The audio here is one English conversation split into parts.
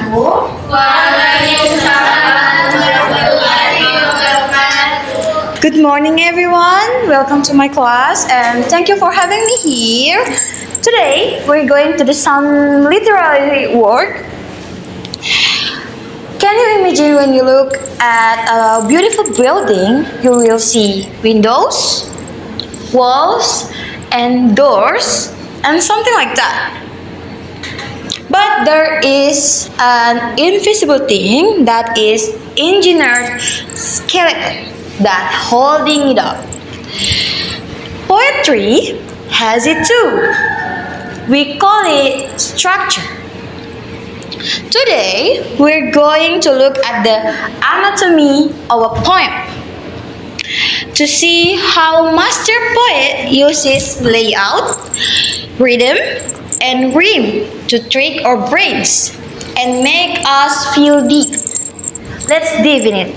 wabarakatuh. Good morning, everyone. Welcome to my class, and thank you for having me here. Today, we're going to do some literary work. Can you imagine when you look at a beautiful building, you will see windows, walls, and doors, and something like that. But there is an invisible thing that is engineered skeleton that holding it up. Poetry has it too. We call it structure. Today, we're going to look at the anatomy of a poem to see how master poet uses layout, rhythm, and rhyme to trick our brains and make us feel deep. Let's dive in it.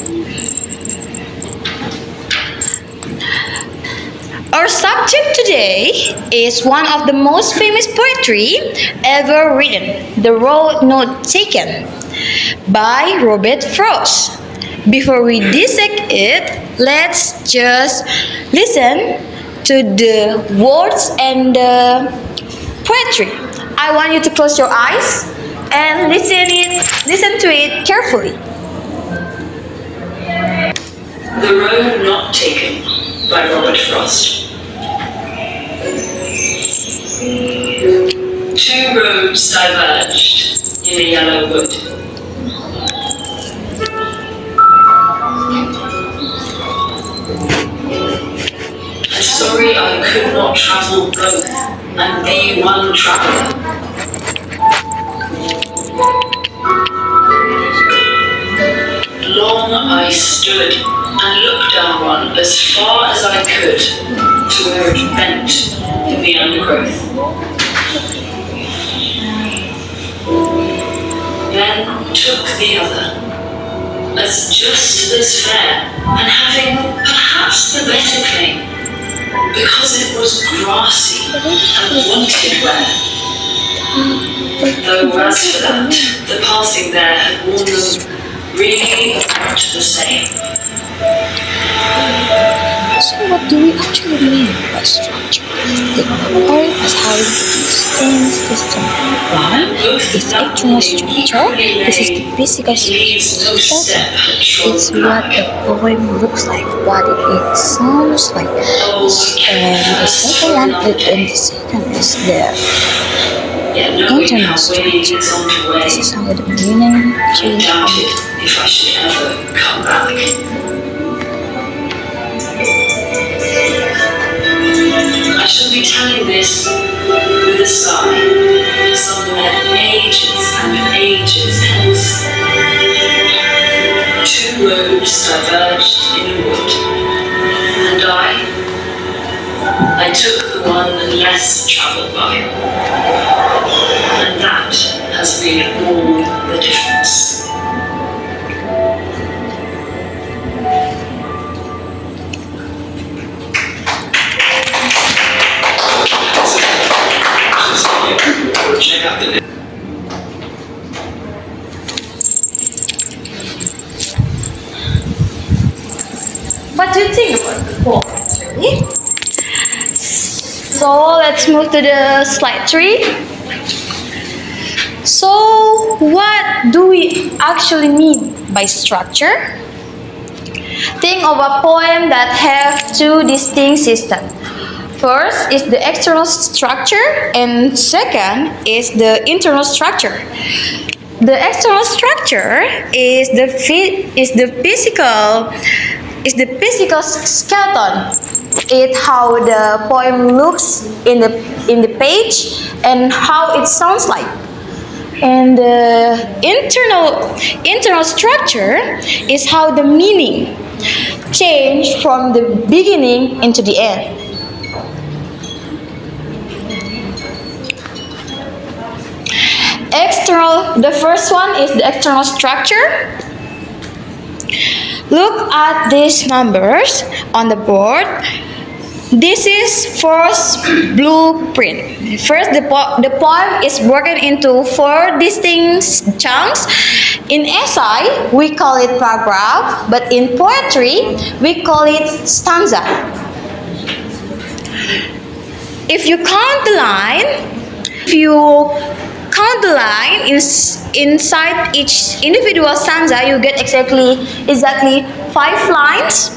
Our subject today is one of the most famous poetry ever written, The Road Not Taken, by Robert Frost. Before we dissect it, let's just listen to the words and the poetry. I want you to close your eyes and listen to it carefully. The Road Not Taken by Robert Frost. Two roads diverged in the yellow wood. I'm sorry I could not travel both and be one traveler. Long I stood and looked down one as far as I could to where it bent in the undergrowth. Then took the other, as just as fair, and having perhaps the better claim, because it was grassy and wanted wear. Though as for that, the passing there had worn them really about the same. So what do we actually mean by structure? Think of the poem as having two distinct systems. One is the external structure. This is the physical structure. It's what the poem looks like, what it sounds like. And the second one, is the internal structure. This is how the meaning changes. If I should ever come back. I shall be telling this with a sigh, somewhere ages and ages hence. Two roads diverged in a wood, and I took the one less travelled by, and that has made all the difference. Check out the What do you think about the poem? So let's move to the slide 3. So what do we actually mean by structure? Think of a poem that have two distinct systems. First is the external structure, and second is the internal structure. The external structure is the physical skeleton. It's how the poem looks in the page and how it sounds like. And the internal structure is how the meaning change from the beginning into the end. The first one is the external structure. Look at these numbers on the board. This is first blueprint. First, the poem is broken into four distinct chunks. In essay, we call it paragraph, but in poetry, we call it stanza. If you count the line, if you count the line inside each individual stanza, you get exactly 5 lines.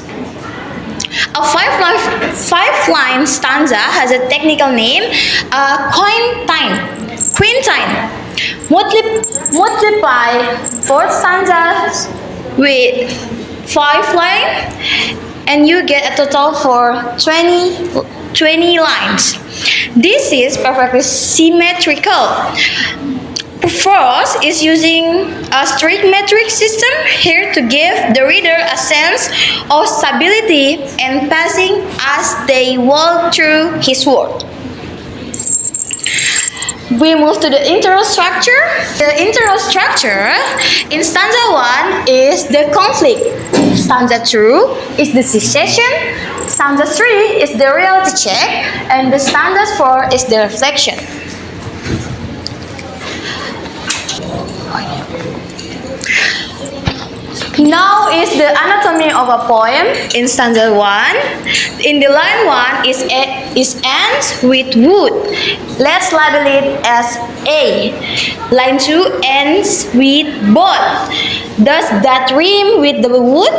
A five line stanza has a technical name, quintine. Multiply 4 stanzas with 5 lines, and you get a total for 20 lines. This is perfectly symmetrical. Frost is using a strict metric system here to give the reader a sense of stability and pacing as they walk through his work. We move to the intro structure. The intro structure in stanza 1 is the conflict. Stanza 2 is the secession. Stanza 3 is the reality check. And the stanza 4 is the reflection. Now is the anatomy of a poem in stanza 1. In the line 1 is ends with wood. Let's label it as A. Line 2 ends with boat. Does that rhyme with the wood?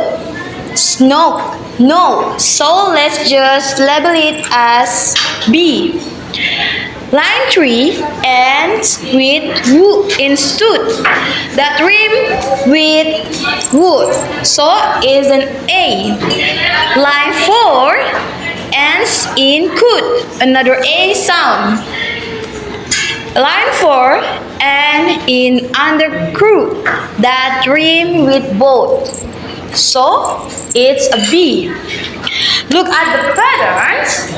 No. So let's just label it as B. Line 3 ends with wood in stood. That rhyme with wood. So is an A. Line 4 ends in could. Another A sound. Line 4 ends in undercrew. That rhyme with both. So it's a B. Look at the patterns.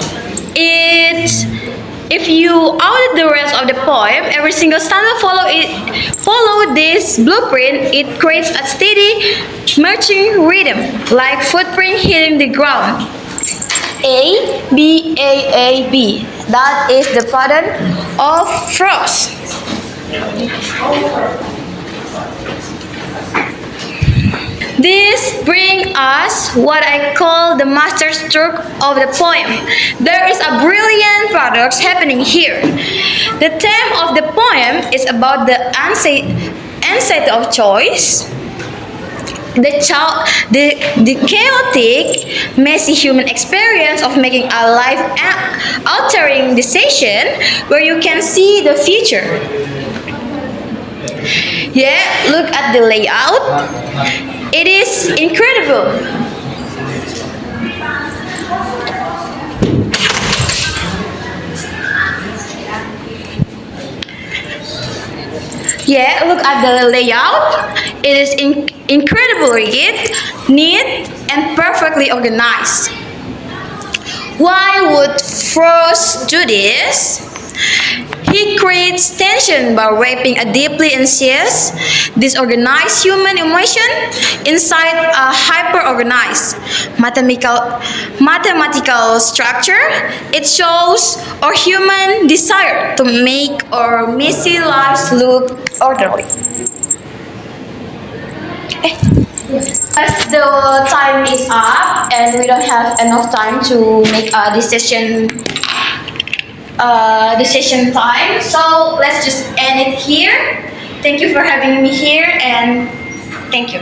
If you audit the rest of the poem, every single stanza follow this blueprint. It creates a steady marching rhythm, like footprint hitting the ground. A, B, A, B. That is the pattern of Frost. This brings us what I call the master stroke of the poem. There is a brilliant paradox happening here. The theme of the poem is about the anxiety of choice, the chaotic, messy human experience of making a life-altering decision where you can see the future. Yeah, look at the layout. It is incredible. Yeah, look at the layout. It is incredibly neat, and perfectly organized. Why would Frost do this? He creates tension by wrapping a deeply anxious, disorganized human emotion inside a hyper-organized mathematical structure. It shows our human desire to make our messy lives look orderly. As the time is up and we don't have enough time to make a decision time, so let's just end it here. Thank you for having me here, and thank you.